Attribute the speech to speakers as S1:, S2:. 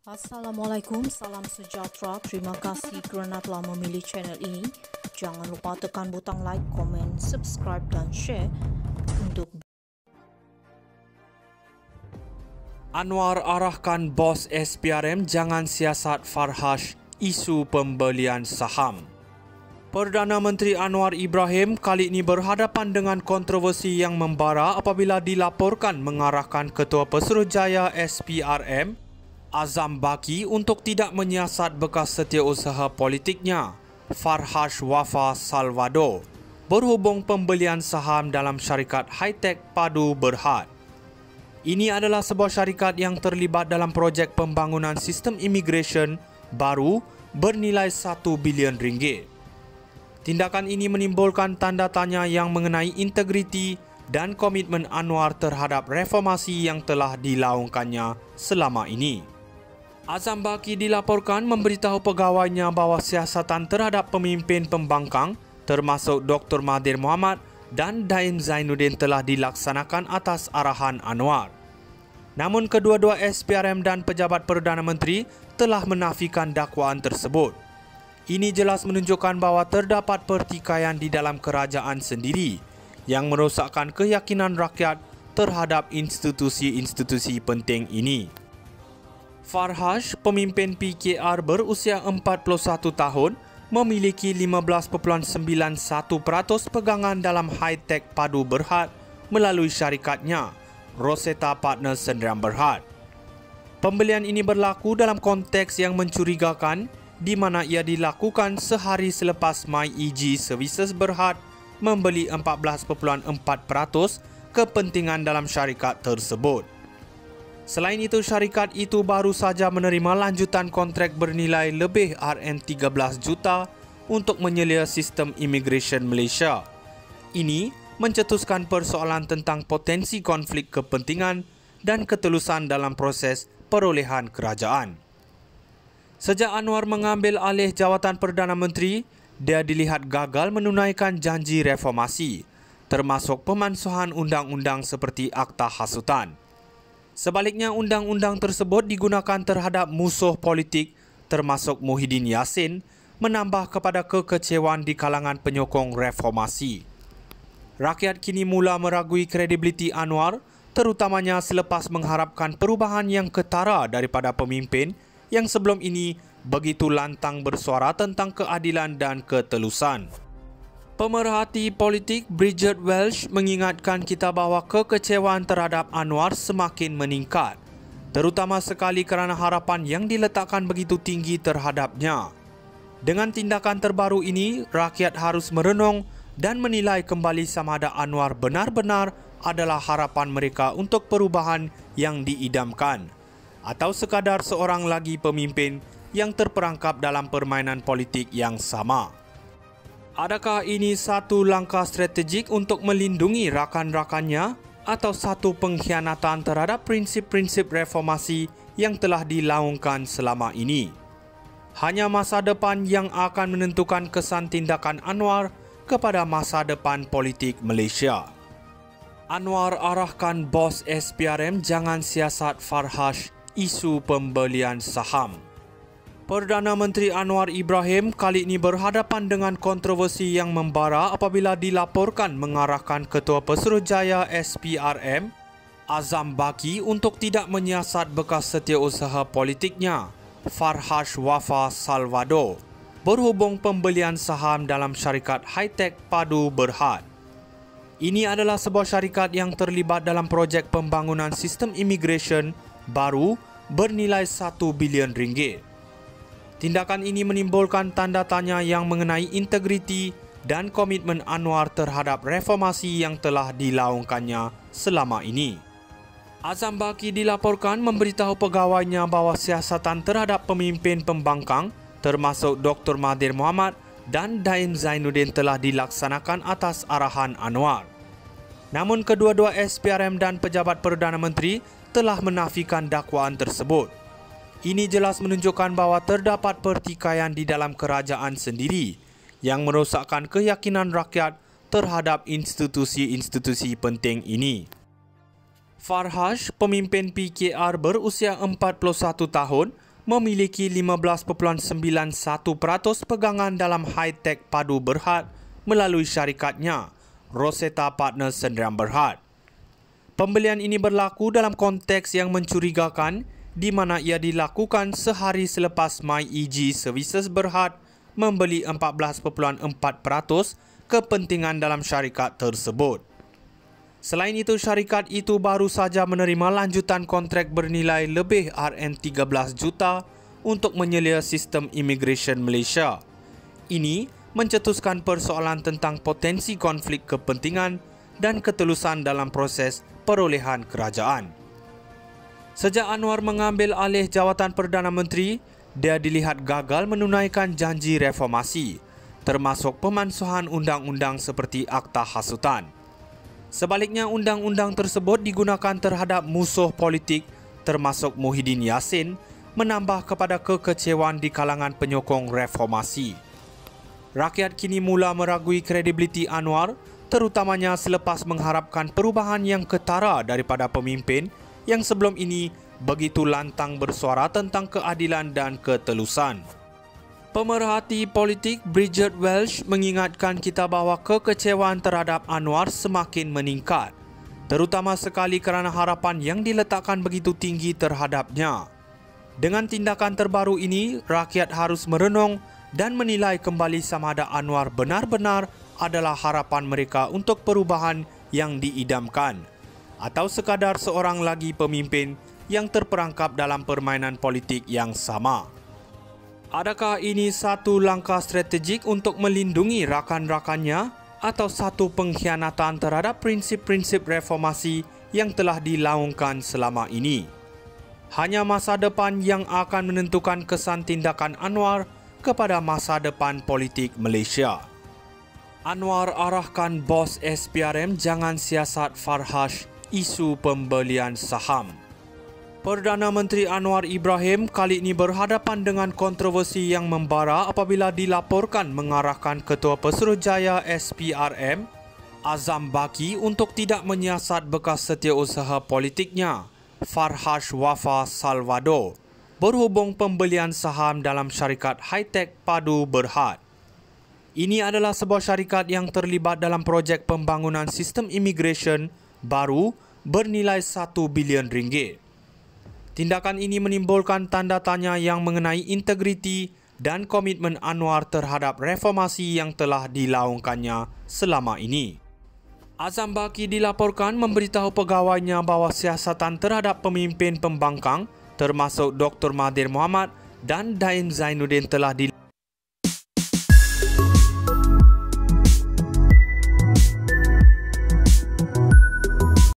S1: Assalamualaikum, salam sejahtera. Terima kasih kerana telah memilih channel ini. Jangan lupa tekan butang like, komen, subscribe dan share untuk
S2: Anwar arahkan bos SPRM jangan siasat Farhash isu pembelian saham. Perdana Menteri Anwar Ibrahim kali ini berhadapan dengan kontroversi yang membara apabila dilaporkan mengarahkan Ketua Pesuruhjaya SPRM Azam Baki untuk tidak menyiasat bekas setiausaha politiknya Farhash Wafa Salvador berhubung pembelian saham dalam syarikat high-tech Padu Berhad. Ini adalah sebuah syarikat yang terlibat dalam projek pembangunan sistem imigresen baru bernilai 1 bilion ringgit. Tindakan ini menimbulkan tanda tanya yang mengenai integriti dan komitmen Anwar terhadap reformasi yang telah dilaungkannya selama ini. Azam Baki dilaporkan memberitahu pegawainya bahawa siasatan terhadap pemimpin pembangkang termasuk Dr. Mahathir Mohamad dan Daim Zainuddin telah dilaksanakan atas arahan Anwar. Namun kedua-dua SPRM dan pejabat Perdana Menteri telah menafikan dakwaan tersebut. Ini jelas menunjukkan bahawa terdapat pertikaian di dalam kerajaan sendiri yang merosakkan keyakinan rakyat terhadap institusi-institusi penting ini. Farhash, pemimpin PKR berusia 41 tahun, memiliki 15.91% pegangan dalam high-tech Padu Berhad melalui syarikatnya, Rosetta Partners Sdn Berhad. Pembelian ini berlaku dalam konteks yang mencurigakan di mana ia dilakukan sehari selepas MyEG Services Berhad membeli 14.4% kepentingan dalam syarikat tersebut. Selain itu, syarikat itu baru saja menerima lanjutan kontrak bernilai lebih RM13 juta untuk menyelia sistem imigresen Malaysia. Ini mencetuskan persoalan tentang potensi konflik kepentingan dan ketelusan dalam proses perolehan kerajaan. Sejak Anwar mengambil alih jawatan Perdana Menteri, dia dilihat gagal menunaikan janji reformasi, termasuk pemansuhan undang-undang seperti Akta Hasutan. Sebaliknya, undang-undang tersebut digunakan terhadap musuh politik termasuk Muhyiddin Yassin, menambah kepada kekecewaan di kalangan penyokong reformasi. Rakyat kini mula meragui kredibiliti Anwar, terutamanya selepas mengharapkan perubahan yang ketara daripada pemimpin yang sebelum ini begitu lantang bersuara tentang keadilan dan ketelusan. Pemerhati politik Bridget Welsh mengingatkan kita bahawa kekecewaan terhadap Anwar semakin meningkat, terutama sekali kerana harapan yang diletakkan begitu tinggi terhadapnya. Dengan tindakan terbaru ini, rakyat harus merenung dan menilai kembali sama ada Anwar benar-benar adalah harapan mereka untuk perubahan yang diidamkan, atau sekadar seorang lagi pemimpin yang terperangkap dalam permainan politik yang sama. Adakah ini satu langkah strategik untuk melindungi rakan-rakannya atau satu pengkhianatan terhadap prinsip-prinsip reformasi yang telah dilaungkan selama ini? Hanya masa depan yang akan menentukan kesan tindakan Anwar kepada masa depan politik Malaysia. Anwar arahkan bos SPRM jangan siasat Farhash isu pembelian saham. Perdana Menteri Anwar Ibrahim kali ini berhadapan dengan kontroversi yang membara apabila dilaporkan mengarahkan Ketua Pesuruhjaya SPRM Azam Baki untuk tidak menyiasat bekas setiausaha politiknya Farhash Wafa Salvador berhubung pembelian saham dalam syarikat high-tech Padu Berhad. Ini adalah sebuah syarikat yang terlibat dalam projek pembangunan sistem imigresen baru bernilai 1 bilion ringgit. Tindakan ini menimbulkan tanda tanya yang mengenai integriti dan komitmen Anwar terhadap reformasi yang telah dilaungkannya selama ini. Azam Baki dilaporkan memberitahu pegawainya bahawa siasatan terhadap pemimpin pembangkang termasuk Dr. Mahathir Mohamad dan Daim Zainuddin telah dilaksanakan atas arahan Anwar. Namun kedua-dua SPRM dan pejabat Perdana Menteri telah menafikan dakwaan tersebut. Ini jelas menunjukkan bahawa terdapat pertikaian di dalam kerajaan sendiri yang merosakkan keyakinan rakyat terhadap institusi-institusi penting ini. Farhash, pemimpin PKR berusia 41 tahun, memiliki 15.91% pegangan dalam high-tech padu berhad melalui syarikatnya, Rosetta Partners Sdn Bhd. Pembelian ini berlaku dalam konteks yang mencurigakan di mana ia dilakukan sehari selepas MyEG Services Berhad membeli 14.4% kepentingan dalam syarikat tersebut. Selain itu, syarikat itu baru saja menerima lanjutan kontrak bernilai lebih RM13 juta untuk menyelia sistem imigresen Malaysia. Ini mencetuskan persoalan tentang potensi konflik kepentingan dan ketelusan dalam proses perolehan kerajaan. Sejak Anwar mengambil alih jawatan Perdana Menteri, dia dilihat gagal menunaikan janji reformasi, termasuk pemansuhan undang-undang seperti Akta Hasutan. Sebaliknya, undang-undang tersebut digunakan terhadap musuh politik termasuk Muhyiddin Yassin, menambah kepada kekecewaan di kalangan penyokong reformasi. Rakyat kini mula meragui kredibiliti Anwar, terutamanya selepas mengharapkan perubahan yang ketara daripada pemimpin yang sebelum ini begitu lantang bersuara tentang keadilan dan ketelusan. Pemerhati politik Bridget Welsh mengingatkan kita bahawa kekecewaan terhadap Anwar semakin meningkat, terutama sekali kerana harapan yang diletakkan begitu tinggi terhadapnya. Dengan tindakan terbaru ini, rakyat harus merenung dan menilai kembali sama ada Anwar benar-benar adalah harapan mereka untuk perubahan yang diidamkan, atau sekadar seorang lagi pemimpin yang terperangkap dalam permainan politik yang sama. Adakah ini satu langkah strategik untuk melindungi rakan-rakannya atau satu pengkhianatan terhadap prinsip-prinsip reformasi yang telah dilaungkan selama ini? Hanya masa depan yang akan menentukan kesan tindakan Anwar kepada masa depan politik Malaysia. Anwar arahkan bos SPRM jangan siasat Farhash isu pembelian saham. Perdana Menteri Anwar Ibrahim kali ini berhadapan dengan kontroversi yang membara apabila dilaporkan mengarahkan Ketua Pesuruhjaya SPRM, Azam Baki, untuk tidak menyiasat bekas setiausaha politiknya, Farhash Wafa Salvador, berhubung pembelian saham dalam syarikat high-tech padu berhad. Ini adalah sebuah syarikat yang terlibat dalam projek pembangunan sistem imigresen baru bernilai RM1 bilion. Tindakan ini menimbulkan tanda tanya yang mengenai integriti dan komitmen Anwar terhadap reformasi yang telah dilaungkannya selama ini. Azam Baki dilaporkan memberitahu pegawainya bahawa siasatan terhadap pemimpin pembangkang termasuk Dr. Mahathir Mohamad dan Daim Zainuddin telah